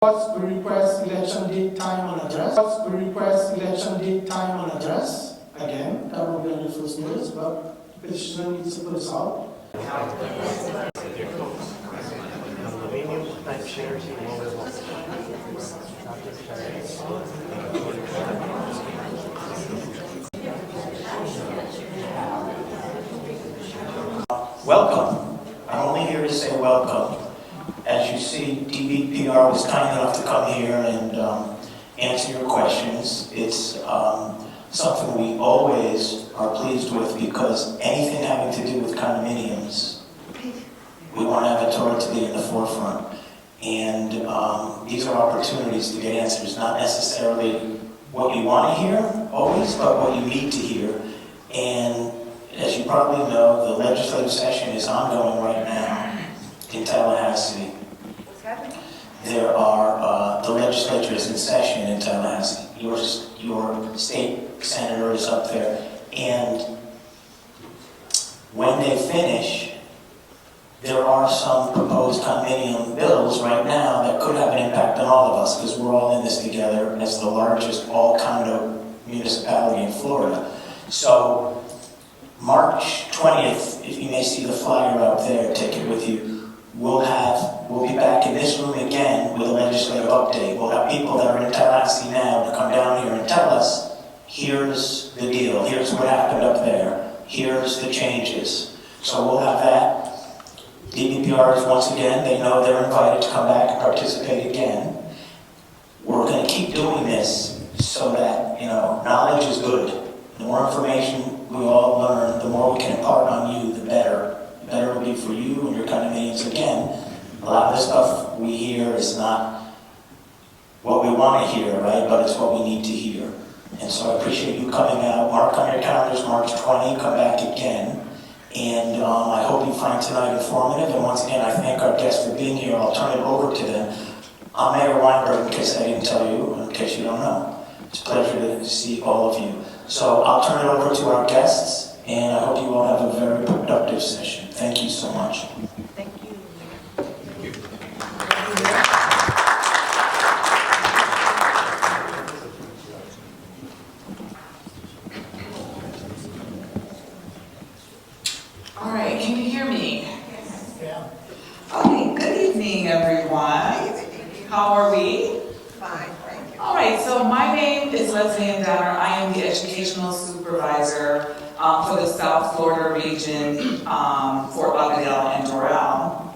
What's the request election date, time, and address? What's the request election date, time, and address? Again, that will be on your first notice, but the petitioner needs to put this out. Welcome. I'm only here to say welcome. As you see, DBPR was kind enough to come here and answer your questions. It's something we always are pleased with, because anything having to do with condominiums, we want Aventura to be in the forefront. And these are opportunities to get answers, not necessarily what you want to hear always, but what you need to hear. And as you probably know, the legislative session is ongoing right now in Tallahassee. There are, the legislature is in session in Tallahassee. Your state senator is up there. And when they finish, there are some proposed condominium bills right now that could have an impact on all of us, because we're all in this together as the largest all-condo municipality in Florida. So March 20th, if you may see the flyer out there, take it with you. We'll be back in this room again with a legislative update. We'll have people that are in Tallahassee now to come down here and tell us, here's the deal, here's what happened up there, here's the changes. So we'll have that. DBPRs, once again, they know they're invited to come back and participate again. We're going to keep doing this so that, knowledge is good. The more information we all learn, the more we can impart on you, the better. The better it will be for you and your condominiums. Again, a lot of the stuff we hear is not what we want to hear, right? But it's what we need to hear. And so I appreciate you coming out. Mark on your calendars, March 20, come back again. And I hope you find tonight informative. And once again, I thank our guests for being here. I'll turn it over to them. I'm Mayor Weinberg, in case I didn't tell you, in case you don't know. It's a pleasure to see all of you. So I'll turn it over to our guests, and I hope you all have a very productive session. Thank you so much. Thank you. Thank you. All right, can you hear me? Yeah. Okay, good evening, everyone. How are we? Fine, thank you. All right, so my name is Leslie Downer. I am the educational supervisor for the South Florida region, Fort Lauderdale and Doral.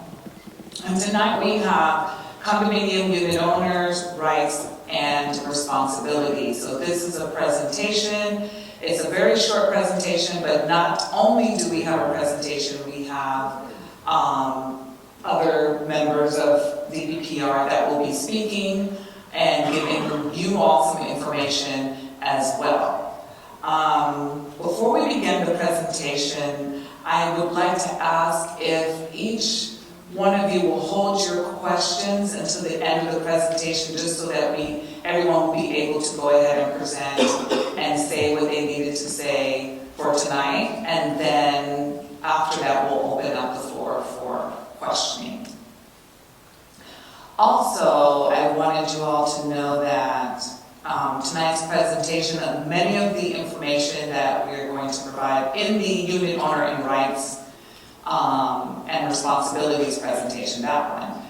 And tonight we have condominium unit owners, rights, and responsibilities. So this is a presentation. It's a very short presentation, but not only do we have a presentation, we have other members of DBPR that will be speaking and giving you all some information as well. Before we begin the presentation, I would like to ask if each one of you will hold your questions until the end of the presentation, just so that everyone will be able to go ahead and present and say what they needed to say for tonight. And then after that, we'll open up the floor for questioning. Also, I wanted you all to know that tonight's presentation, many of the information that we're going to provide in the unit owner and rights and responsibilities presentation, that one,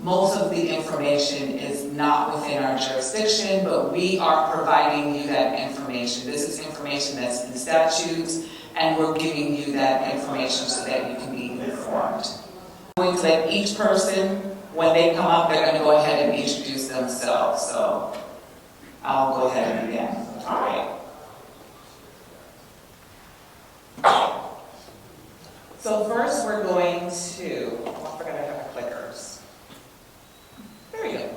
most of the information is not within our jurisdiction, but we are providing you that information. This is information that's in statutes, and we're giving you that information so that you can be informed. I'm going to let each person, when they come up, they're going to go ahead and introduce themselves. So I'll go ahead and begin. All right. So first we're going to, I forgot I have the clickers. There you go.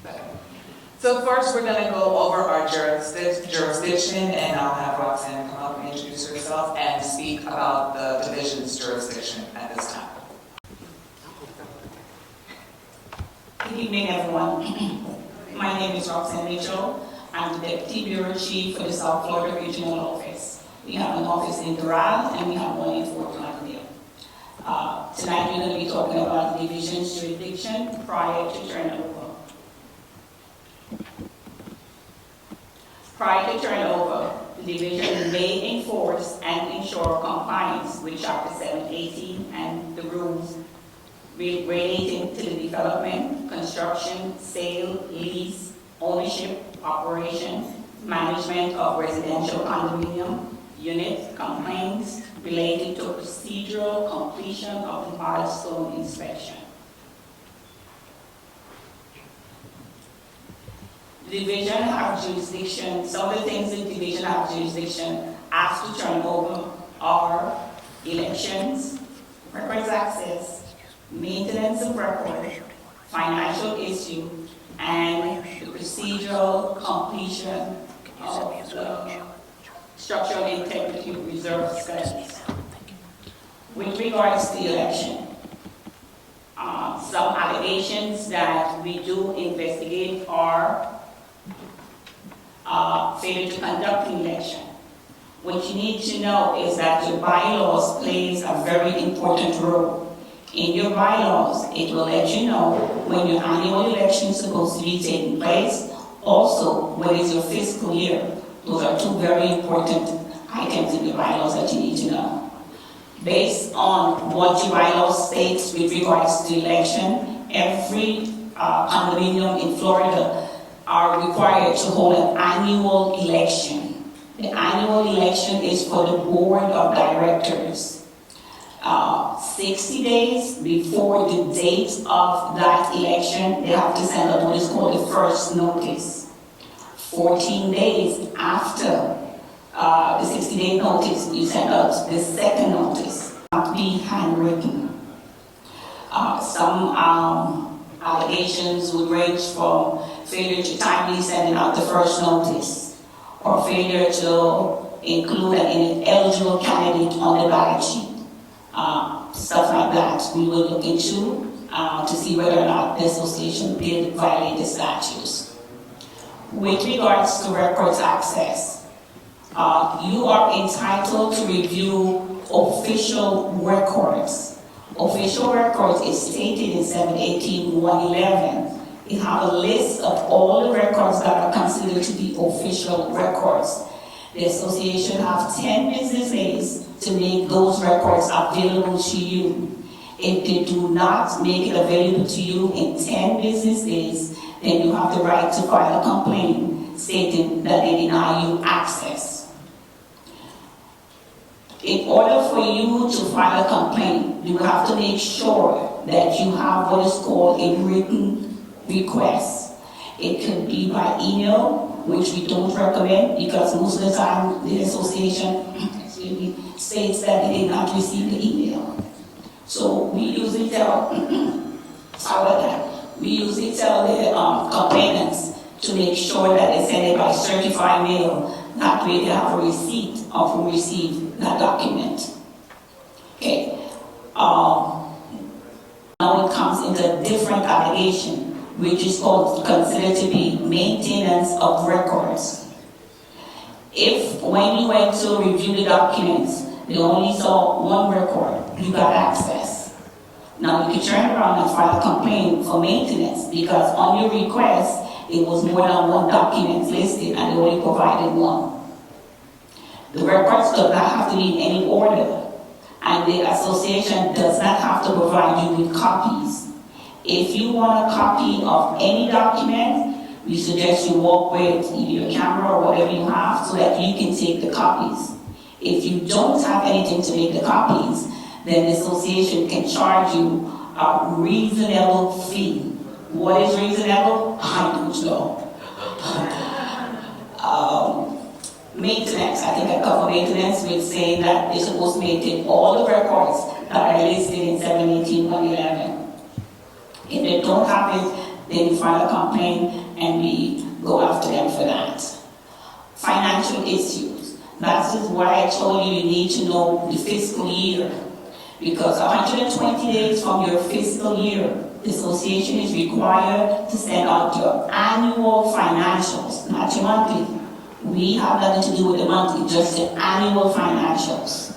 Okay. So first we're going to go over our jurisdiction, and I'll have Roxanne come up and introduce herself and speak about the division's jurisdiction at this time. Good evening, everyone. My name is Roxanne Mitchell. I'm the Deputy Bureau Chief for the South Florida Regional Office. We have an office in Doral, and we have one in Fort Lauderdale. Tonight we're going to be talking about the division's jurisdiction prior to turnover. Prior to turnover, the division may enforce and ensure compliance with Chapter 718 and the rules relating to the development, construction, sale, lease, ownership, operation, management of residential condominium unit complaints relating to procedural completion of the milestone inspection. The division have jurisdiction. Some of the things the division have jurisdiction after turnover are elections, records access, maintenance of record, financial issue, and the procedural completion of the structural integrity reserve studies. With regards to the election, some allegations that we do investigate are failure to conduct the election. What you need to know is that your bylaws plays a very important role. In your bylaws, it will let you know when your annual election is supposed to be taking place. Also, when is your fiscal year. Those are two very important items in your bylaws that you need to know. Based on what your bylaws states with regards to the election, every condominium in Florida are required to hold an annual election. The annual election is for the board of directors. 60 days before the date of that election, they have to send out what is called the first notice. 14 days after the 60-day notice, you send out the second notice. Not be handwritten. Some allegations would range from failure to timely sending out the first notice, or failure to include an ineligible candidate on the ballot sheet. Stuff like that we will look into to see whether or not the association did violate the statutes. With regards to records access, you are entitled to review official records. Official records is stated in 718.111. It has a list of all the records that are considered to be official records. The association has 10 business days to make those records available to you. If they do not make it available to you in 10 business days, then you have the right to file a complaint stating that they deny you access. In order for you to file a complaint, you have to make sure that you have what is called a written request. It could be by email, which we don't recommend because most of the time the association states that they did not receive the email. So we usually tell the complainants to make sure that they send it by certified mail. That way they have a receipt of who received that document. Okay. Now it comes into a different allegation, which is considered to be maintenance of records. If when you went to review the documents, they only saw one record, you got access. Now you can turn around and file a complaint for maintenance because on your request, it was more than one document listed and they only provided one. The records do not have to be in any order, and the association does not have to provide you with copies. If you want a copy of any document, we suggest you walk with either your camera or whatever you have so that you can take the copies. If you don't have anything to make the copies, then the association can charge you a reasonable fee. What is reasonable? I don't know. Maintenance, I think I cover maintenance with saying that they're supposed to maintain all the records that are listed in 718.111. If they don't have it, then you file a complaint and we go after them for that. Financial issues. That is why I told you you need to know the fiscal year. Because 120 days from your fiscal year, the association is required to send out your annual financials, not your monthly. We have nothing to do with the monthly, just the annual financials.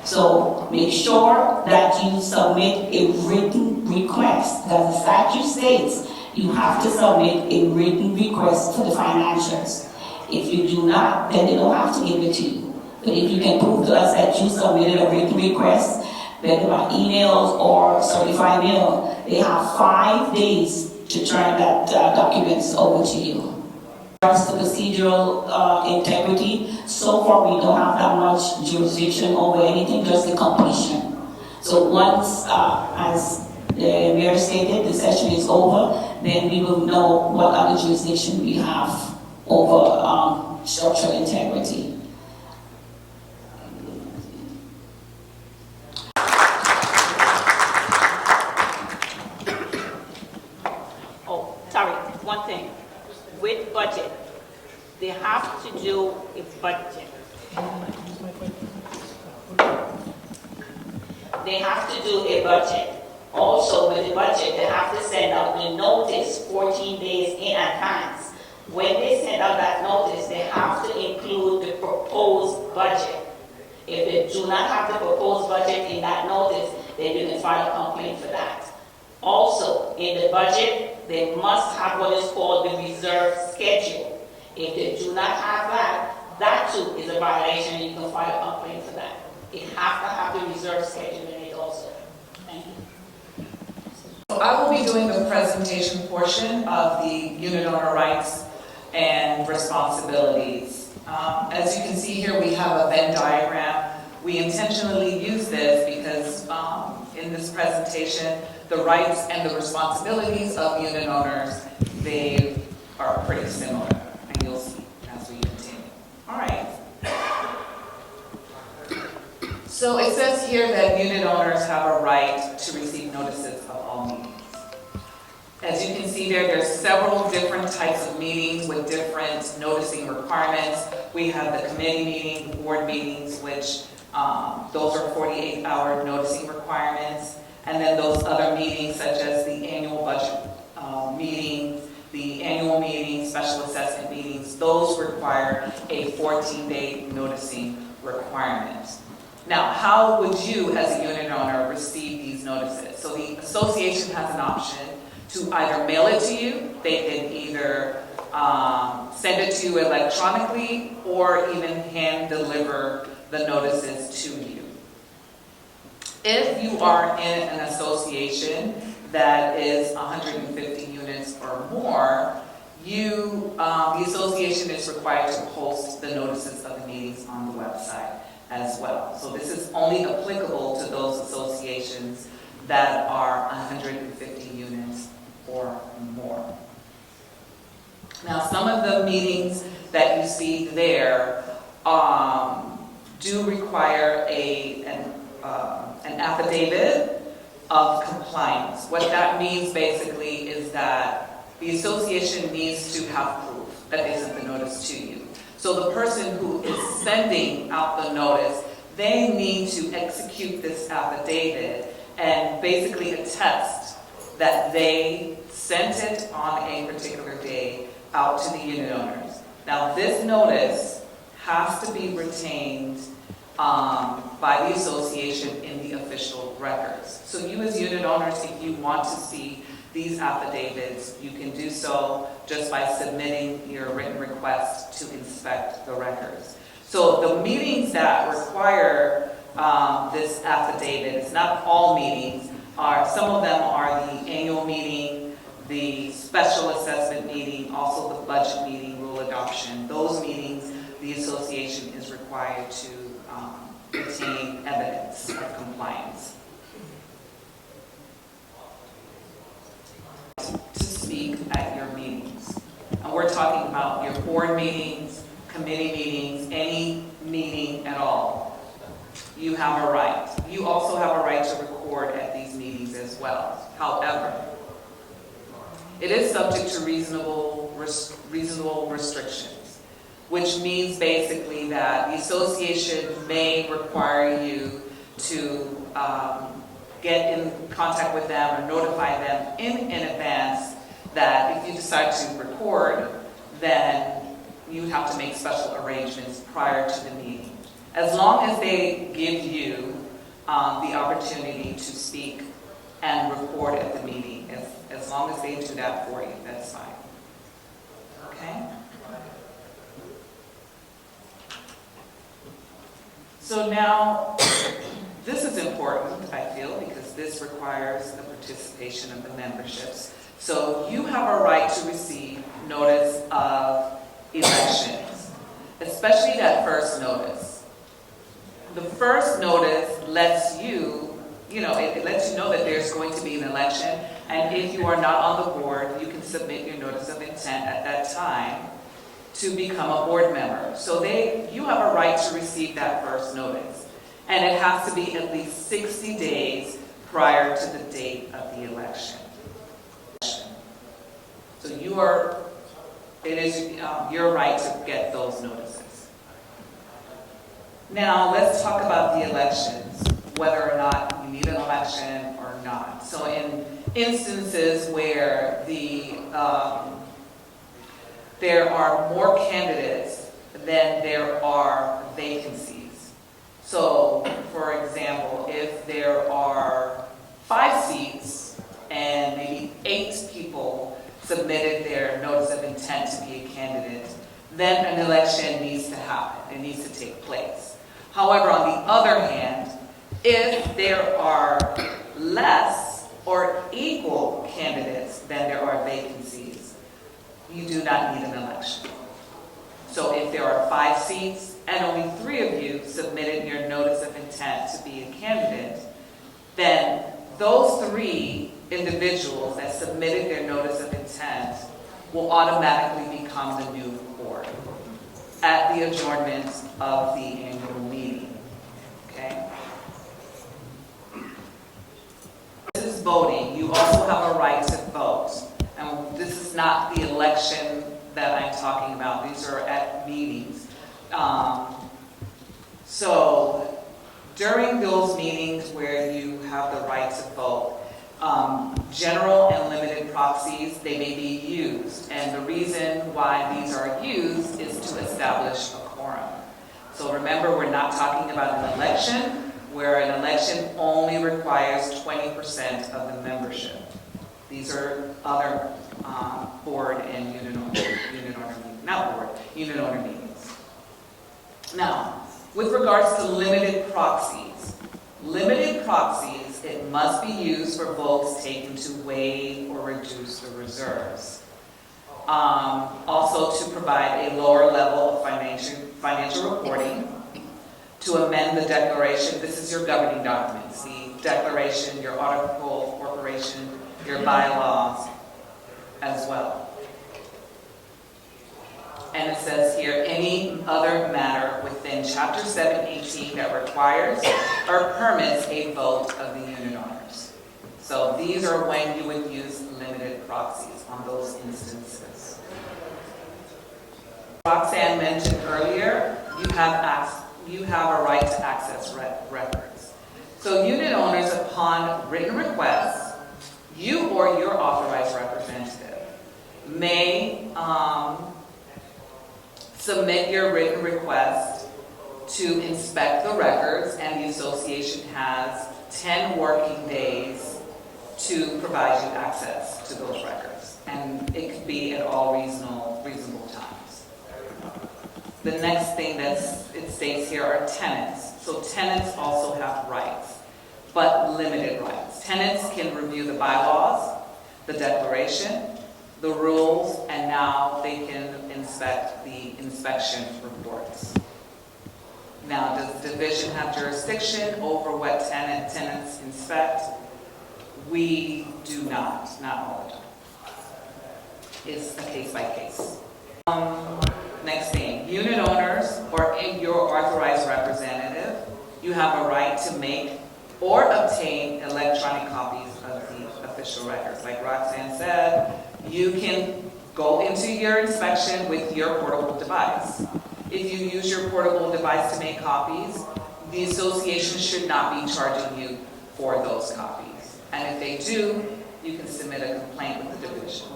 So make sure that you submit a written request. Because the statute states you have to submit a written request for the financials. If you do not, then they don't have to give it to you. But if you can prove to us that you submitted a written request, whether by emails or certified mail, they have 5 days to turn that documents over to you. As to procedural integrity, so far we don't have that much jurisdiction over anything, just the completion. So once, as the mayor stated, the session is over, then we will know what other jurisdiction we have over structural integrity. Oh, sorry, one thing. With budget, they have to do a budget. They have to do a budget. Also, with the budget, they have to send out the notice 14 days in advance. When they send out that notice, they have to include the proposed budget. If they do not have the proposed budget in that notice, then you can file a complaint for that. Also, in the budget, they must have what is called the reserve schedule. If they do not have that, that too is a violation, and you can file a complaint for that. It has to have the reserve schedule in it also. Thank you. So I will be doing the presentation portion of the unit owner rights and responsibilities. As you can see here, we have a Venn diagram. We intentionally use this because in this presentation, the rights and the responsibilities of unit owners, they are pretty similar, and you'll see as we continue. All right. So it says here that unit owners have a right to receive notices of all meetings. As you can see there's several different types of meetings with different noticing requirements. We have the committee meeting, the board meetings, which those are 48-hour noticing requirements. And then those other meetings, such as the annual budget meeting, the annual meeting, special assessment meetings, those require a 14-day noticing requirement. Now, how would you, as a unit owner, receive these notices? So the association has an option to either mail it to you. They can either send it to you electronically or even hand deliver the notices to you. If you are in an association that is 150 units or more, the association is required to post the notices of the meetings on the website as well. So this is only applicable to those associations that are 150 units or more. Now, some of the meetings that you see there do require an affidavit of compliance. What that means basically is that the association needs to have proof that they sent the notice to you. So the person who is sending out the notice, they need to execute this affidavit and basically attest that they sent it on a particular day out to the unit owners. Now, this notice has to be retained by the association in the official records. So you as unit owners, if you want to see these affidavits, you can do so just by submitting your written request to inspect the records. So the meetings that require this affidavit, it's not all meetings, some of them are the annual meeting, the special assessment meeting, also the budget meeting, rule adoption. Those meetings, the association is required to obtain evidence of compliance. To speak at your meetings. And we're talking about your board meetings, committee meetings, any meeting at all. You have a right. You also have a right to record at these meetings as well. However, it is subject to reasonable restrictions, which means basically that the association may require you to get in contact with them or notify them in advance that if you decide to record, then you would have to make special arrangements prior to the meeting. As long as they give you the opportunity to speak and record at the meeting, as long as they do that for you, that's fine. Okay? So now, this is important, I feel, because this requires the participation of the memberships. So you have a right to receive notice of elections, especially that first notice. The first notice lets you, it lets you know that there's going to be an election, and if you are not on the board, you can submit your notice of intent at that time to become a board member. So you have a right to receive that first notice. And it has to be at least 60 days prior to the date of the election. So it is your right to get those notices. Now let's talk about the elections, whether or not you need an election or not. So in instances where there are more candidates than there are vacancies. So, for example, if there are 5 seats and maybe 8 people submitted their notice of intent to be a candidate, then an election needs to happen. It needs to take place. However, on the other hand, if there are less or equal candidates than there are vacancies, you do not need an election. So if there are 5 seats and only 3 of you submitted your notice of intent to be a candidate, then those 3 individuals that submitted their notice of intent will automatically become the new board at the adjournment of the annual meeting. Okay? This is voting. You also have a right to vote. And this is not the election that I'm talking about. These are at meetings. So during those meetings where you have the right to vote, general and limited proxies, they may be used. And the reason why these are used is to establish a quorum. So remember, we're not talking about an election, where an election only requires 20% of the membership. These are other board and unit owner meetings. Now, with regards to limited proxies, it must be used for votes taken to waive or reduce the reserves. Also to provide a lower level of financial reporting, to amend the declaration. This is your governing documents, the declaration, your article of corporation, your bylaws as well. And it says here, any other matter within Chapter 718 that requires or permits a vote of the unit owners. So these are when you would use limited proxies on those instances. Roxanne mentioned earlier, you have a right to access records. So unit owners, upon written request, you or your authorized representative may submit your written request to inspect the records, and the association has 10 working days to provide you access to those records. And it could be at all reasonable times. The next thing that it states here are tenants. So tenants also have rights, but limited rights. Tenants can review the bylaws, the declaration, the rules, and now they can inspect the inspection reports. Now, does the division have jurisdiction over what tenants inspect? We do not all the time. It's a case by case. Next thing, unit owners or your authorized representative, you have a right to make or obtain electronic copies of the official records. Like Roxanne said, you can go into your inspection with your portable device. If you use your portable device to make copies, the association should not be charging you for those copies. And if they do, you can submit a complaint with the division.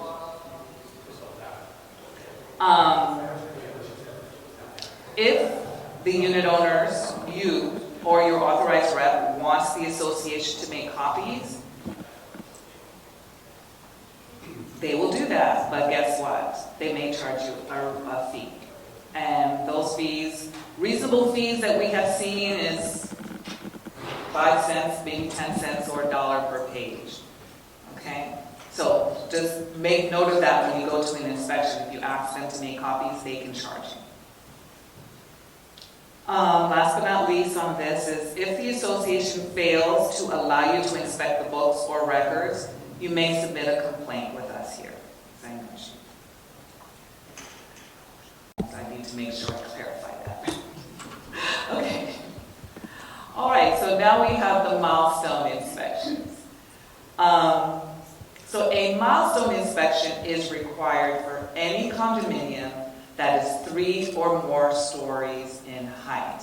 If the unit owners, you or your authorized rep, wants the association to make copies, they will do that, but guess what? They may charge you a fee. And those fees, reasonable fees that we have seen is 5 cents, maybe 10 cents, or $1 per page. Okay? So just make note of that when you go to an inspection. If you ask them to make copies, they can charge you. Last but not least on this is if the association fails to allow you to inspect the books or records, you may submit a complaint with us here, as I mentioned. So I need to make sure I clarify that. Okay. All right, so now we have the milestone inspections. So a milestone inspection is required for any condominium that is 3 or more stories in height.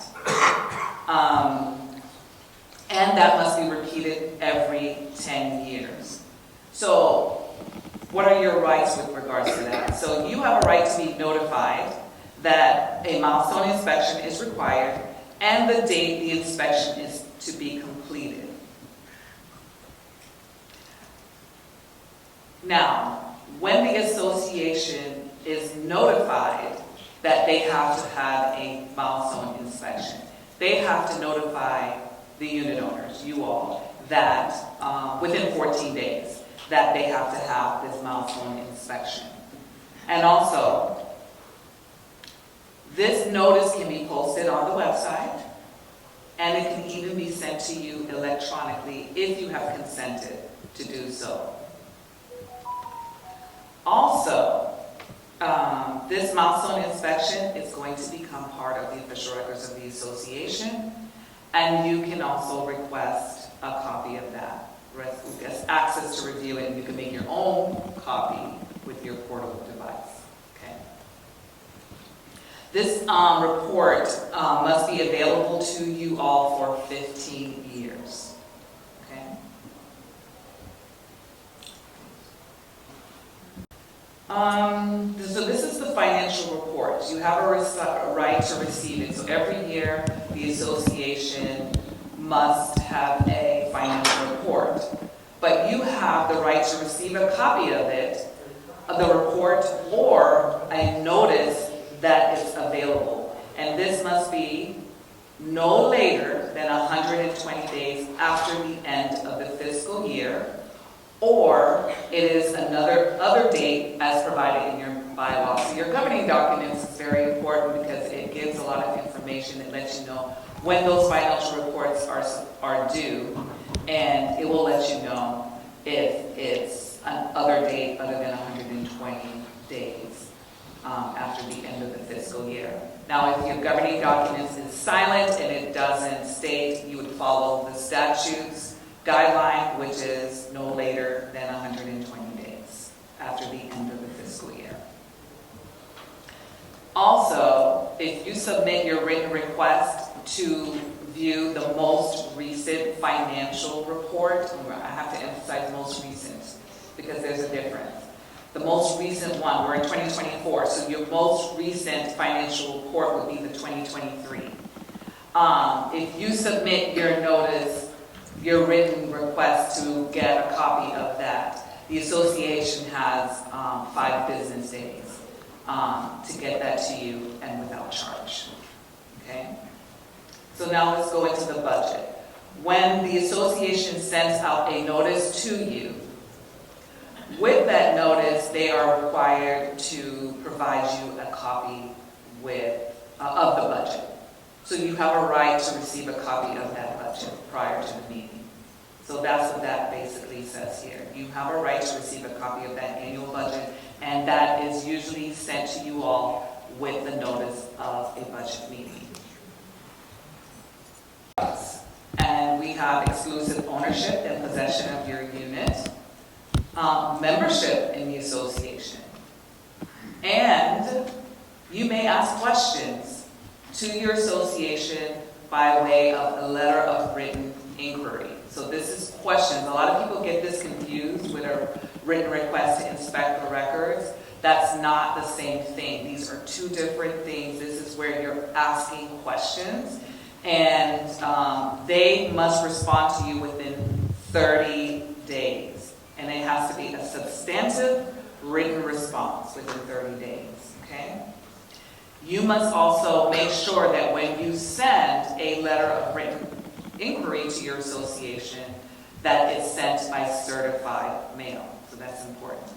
And that must be repeated every 10 years. So what are your rights with regards to that? So you have a right to be notified that a milestone inspection is required and the date the inspection is to be completed. Now, when the association is notified that they have to have a milestone inspection, they have to notify the unit owners, you all, that within 14 days, that they have to have this milestone inspection. And also, this notice can be posted on the website, and it can even be sent to you electronically if you have consented to do so. Also, this milestone inspection is going to become part of the official records of the association, and you can also request a copy of that. Access to review it, and you can make your own copy with your portable device. Okay. This report must be available to you all for 15 years. Okay. So this is the financial report. You have a right to receive it. So every year, the association must have a financial report. But you have the right to receive a copy of it, of the report, or a notice that is available. And this must be no later than 120 days after the end of the fiscal year, or it is other date as provided in your bylaws. So your governing documents is very important because it gives a lot of information. It lets you know when those financial reports are due, and it will let you know if it's another date other than 120 days after the end of the fiscal year. Now, if your governing documents is silent and it doesn't state, you would follow the statutes guideline, which is no later than 120 days after the end of the fiscal year. Also, if you submit your written request to view the most recent financial report, I have to emphasize most recent because there's a difference. The most recent one, we're in 2024, so your most recent financial report would be the 2023. If you submit your notice, your written request to get a copy of that, the association has 5 business days to get that to you and without charge. Okay? So now let's go into the budget. When the association sends out a notice to you, with that notice, they are required to provide you a copy of the budget. So you have a right to receive a copy of that budget prior to the meeting. So that's what that basically says here. You have a right to receive a copy of that annual budget, and that is usually sent to you all with the notice of a budget meeting. And we have exclusive ownership and possession of your unit, membership in the association, and you may ask questions to your association by way of a letter of written inquiry. So this is questions. A lot of people get this confused with a written request to inspect the records. That's not the same thing. These are 2 different things. This is where you're asking questions, and they must respond to you within 30 days. And it has to be a substantive written response within 30 days, okay? You must also make sure that when you send a letter of written inquiry to your association, that it's sent by certified mail. So that's important.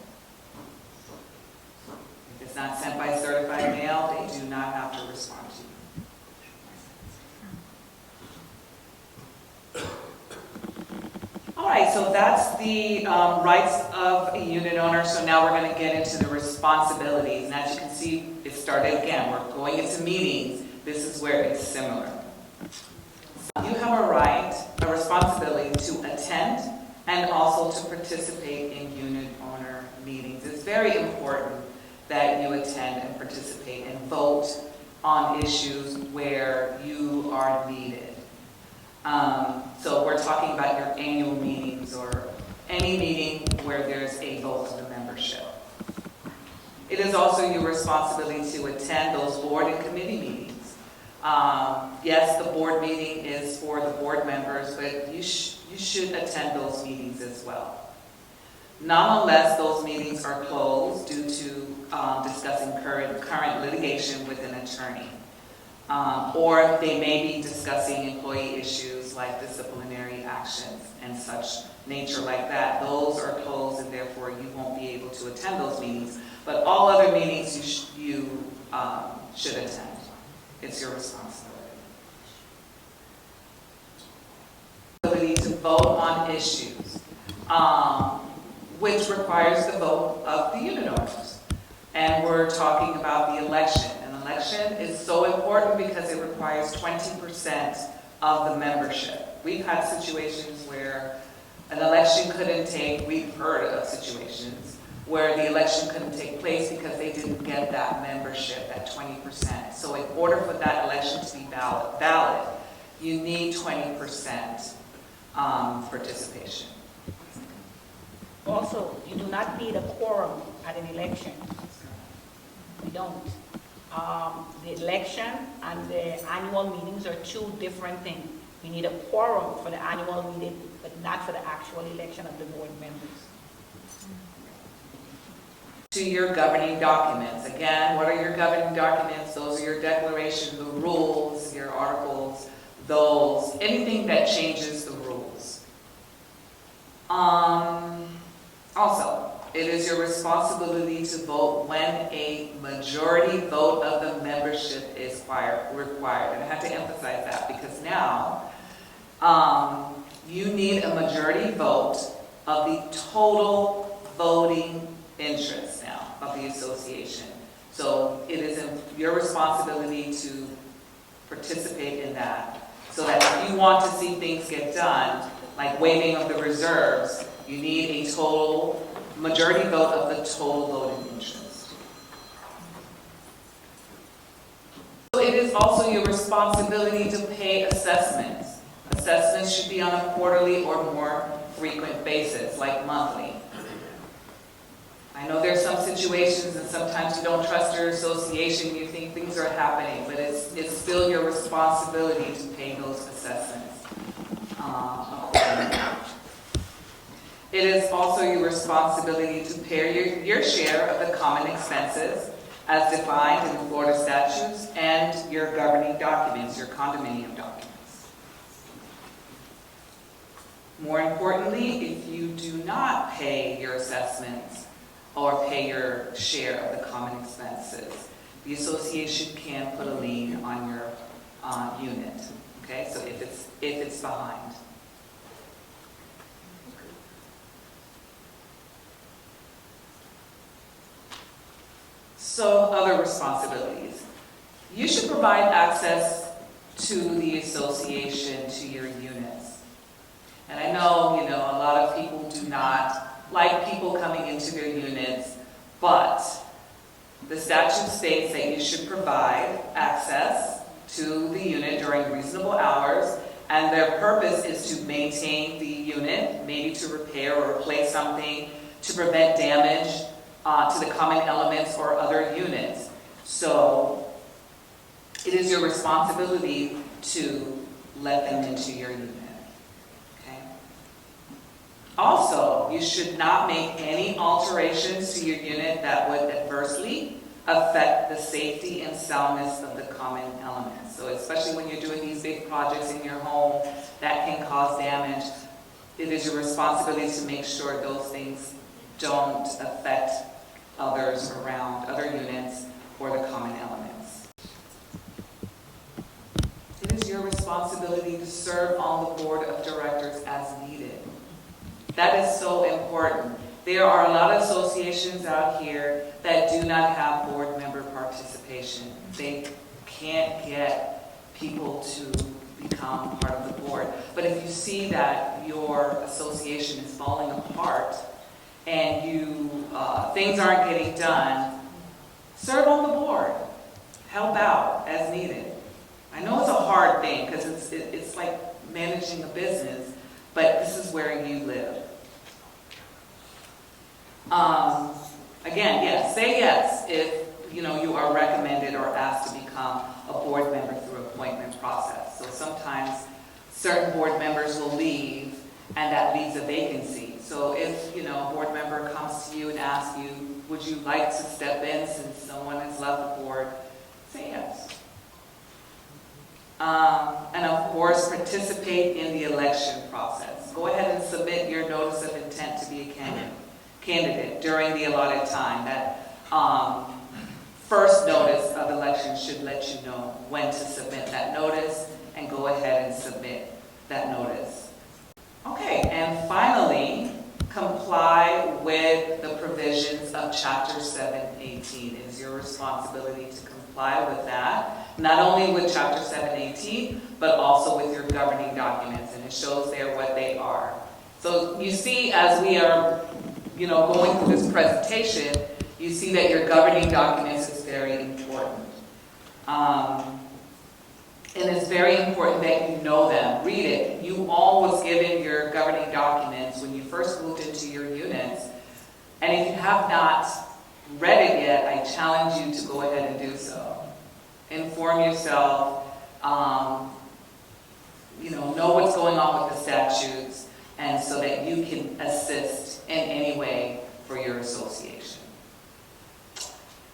If it's not sent by certified mail, they do not have to respond to you. All right, so that's the rights of a unit owner. So now we're going to get into the responsibilities. And as you can see, it started again. We're going into meetings. This is where it's similar. You have a right, a responsibility to attend and also to participate in unit owner meetings. It's very important that you attend and participate and vote on issues where you are needed. So we're talking about your annual meetings or any meeting where there's a vote of the membership. It is also your responsibility to attend those board and committee meetings. Yes, the board meeting is for the board members, but you should attend those meetings as well. Not unless those meetings are closed due to discussing current litigation with an attorney. Or they may be discussing employee issues like disciplinary actions and such nature like that. Those are closed and therefore you won't be able to attend those meetings. But all other meetings you should attend. It's your responsibility. To vote on issues, which requires the vote of the unit owners. And we're talking about the election. An election is so important because it requires 20% of the membership. We've had situations where an election couldn't take, we've heard of situations where the election couldn't take place because they didn't get that membership, that 20%. So in order for that election to be valid, you need 20% participation. Also, you do not need a quorum at an election. We don't. The election and the annual meetings are two different things. You need a quorum for the annual meeting, but not for the actual election of the board members. To your governing documents. Again, what are your governing documents? Those are your declaration, the rules, your articles, those, anything that changes the rules. Also, it is your responsibility to vote when a majority vote of the membership is required. And I have to emphasize that because now you need a majority vote of the total voting interest now of the association. So it is your responsibility to participate in that. So that if you want to see things get done, like waiving of the reserves, you need a total majority vote of the total voting interest. So it is also your responsibility to pay assessments. Assessments should be on a quarterly or more frequent basis, like monthly. I know there's some situations and sometimes you don't trust your association, you think things are happening, but it's still your responsibility to pay those assessments accordingly. It is also your responsibility to pay your share of the common expenses as defined in the Florida statutes and your governing documents, your condominium documents. More importantly, if you do not pay your assessments or pay your share of the common expenses, the association can put a lien on your unit. Okay, so if it's behind. So other responsibilities. You should provide access to the association, to your units. And I know, a lot of people do not like people coming into their units, but the statute states that you should provide access to the unit during reasonable hours, and their purpose is to maintain the unit, maybe to repair or replace something, to prevent damage to the common elements or other units. So it is your responsibility to let them into your unit. Okay? Also, you should not make any alterations to your unit that would adversely affect the safety and soundness of the common elements. So especially when you're doing these big projects in your home that can cause damage, it is your responsibility to make sure those things don't affect others around, other units, or the common elements. It is your responsibility to serve on the board of directors as needed. That is so important. There are a lot of associations out here that do not have board member participation. They can't get people to become part of the board. But if you see that your association is falling apart and things aren't getting done, serve on the board. Help out as needed. I know it's a hard thing because it's like managing a business, but this is where you live. Again, yes, say yes if you are recommended or asked to become a board member through appointment process. So sometimes certain board members will leave and that leaves a vacancy. So if a board member comes to you and asks you, would you like to step in since someone has left the board, say yes. And of course, participate in the election process. Go ahead and submit your notice of intent to be a candidate during the allotted time. That first notice of election should let you know when to submit that notice, and go ahead and submit that notice. Okay, and finally, comply with the provisions of Chapter 718. It is your responsibility to comply with that, not only with Chapter 718, but also with your governing documents, and it shows there what they are. So you see, as we are going through this presentation, you see that your governing documents is very important. And it's very important that you know them. Read it. You all was given your governing documents when you first moved into your units. And if you have not read it yet, I challenge you to go ahead and do so. Inform yourself, know what's going on with the statutes, and so that you can assist in any way for your association.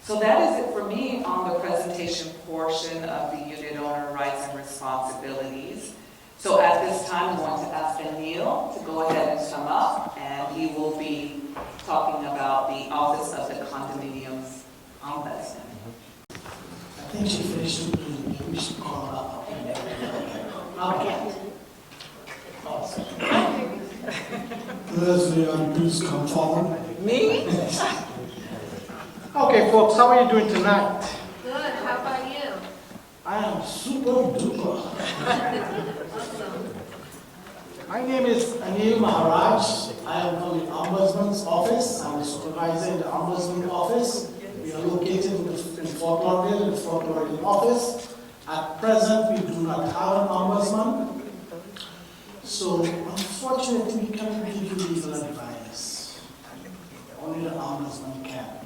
So that is it for me on the presentation portion of the unit owner rights and responsibilities. So at this time, I'm going to ask Anil to go ahead and come up, and he will be talking about the Office of the Condominiums Ombudsman. I think she finished it. We should call her up. Okay. Leslie, please come forward. Me? Okay, folks, how are you doing tonight? Good, how about you? I am super duper. Awesome. My name is Anil Maharaj. I am from the Ombudsman's office. I'm the supervisor in the Ombudsman office. We are located in Fort Lauderdale, the Fort Lauderdale office. At present, we do not have an ombudsman. So, unfortunately, we cannot give you legal advice. Only the ombudsman can.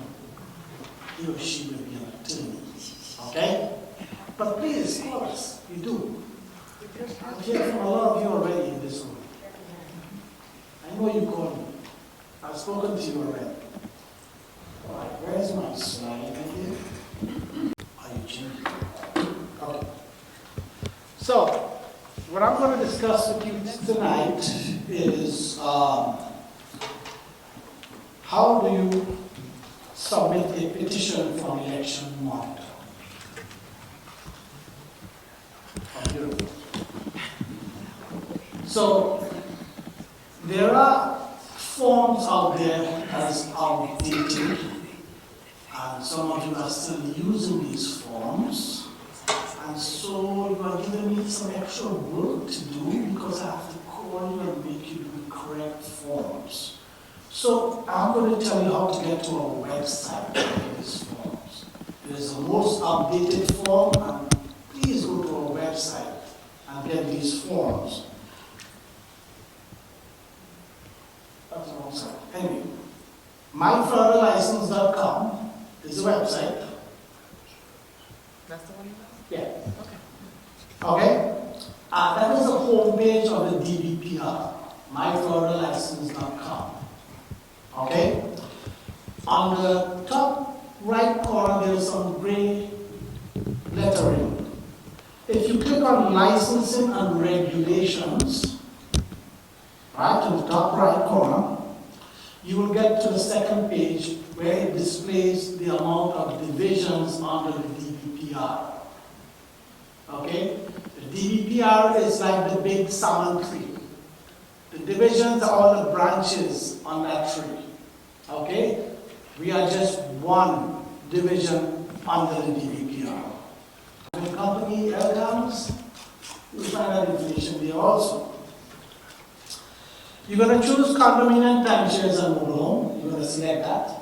He or she will be an attorney. Okay? But please, call us. You do. I've heard from a lot of you already in this room. I know you called me. I've spoken to you already. All right, where's my slide again? Are you changing? Okay. So, what I'm going to discuss with you tonight is how do you submit a petition for an election monitor from Europe. So, there are forms out there that is outdated, and some of you are still using these forms, and so you are giving me some extra work to do because I have to call you and make you do the correct forms. So I'm going to tell you how to get to our website to get these forms. It is the most updated form, and please go to our website and get these forms. That's the wrong side. Anyway, myfederlicense.com is the website. That's the one you have? Yeah. Okay? That is the homepage of the DBPR, myfederlicense.com. Okay? On the top right corner, there's some gray lettering. If you click on licensing and regulations, right in the top right corner, you will get to the second page where it displays the amount of divisions under the DBPR. Okay? The DBPR is like the big salmon tree. The divisions are all the branches on that tree. Okay? We are just one division under the DBPR. When company L comes, you'll find that information there also. You're going to choose condominium, timeshares, and mobile home. You're going to select that.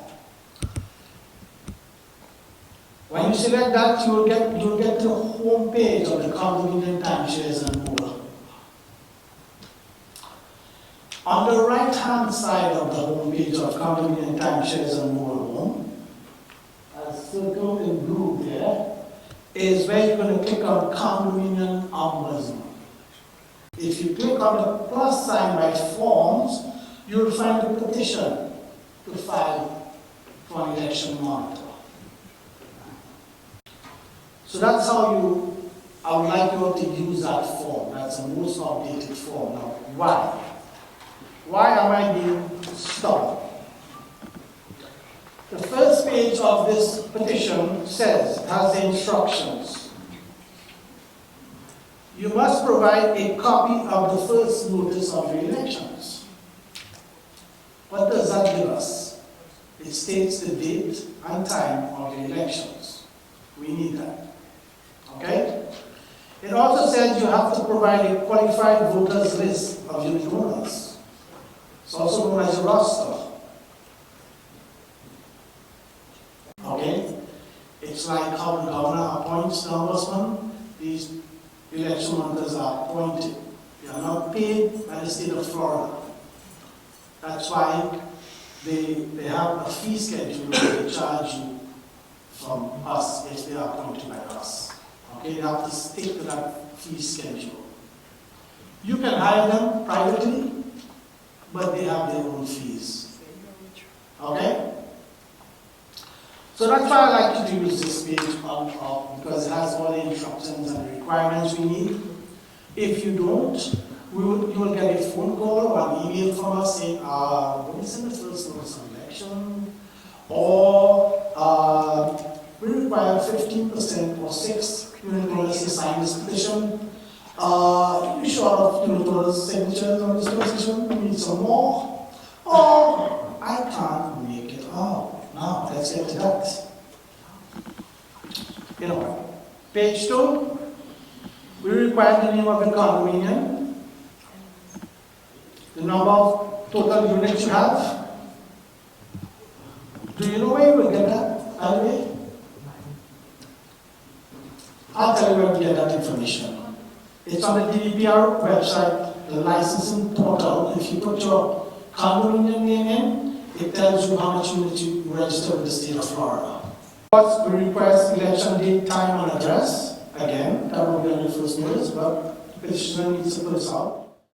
When you select that, you'll get to the home page of the condominium, timeshares, and mobile. On the right-hand side of the home page of condominium, timeshares, and mobile home, as circled in blue there, is where you're going to click on condominium ombudsman. If you click on the plus sign by forms, you'll find a petition to file for an election monitor. So that's how I would like you all to use that form. That's the most updated form. Now, why? Why am I being stubborn? The first page of this petition has the instructions. You must provide a copy of the first notice of your elections. What does that give us? It states the date and time of the elections. We need that. Okay? It also says you have to provide a qualified voters list of unit owners. It's also known as a roster. Okay? It's like how the governor appoints the ombudsman. These election monitors are appointed. They are not paid by the state of Florida. That's why they have a fee schedule that they charge you from us if they are appointed by us. Okay, they have to stick to that fee schedule. You can hire them privately, but they have their own fees. Okay? So that's why I like to use this page because it has all the instructions and requirements we need. If you don't, you will get a phone call or an email from us saying, when is the first notice of election? Or we require 15% or 6 unit owners to sign this petition. You short of unit owners' signatures on this petition, we need some more. Or I can't make it out. Now, let's get to that. You know, page 2, we require the name of the condominium, the number of total units you have. Do you know where you will get that, by the way? I'll tell you where to get that information. It's on the DBPR website, the licensing portal. If you put your condominium name in, it tells you how much units you register with the state of Florida. First, we request election date, time, and address. Again, that will be on your first notice, but the petitioner needs to put this out.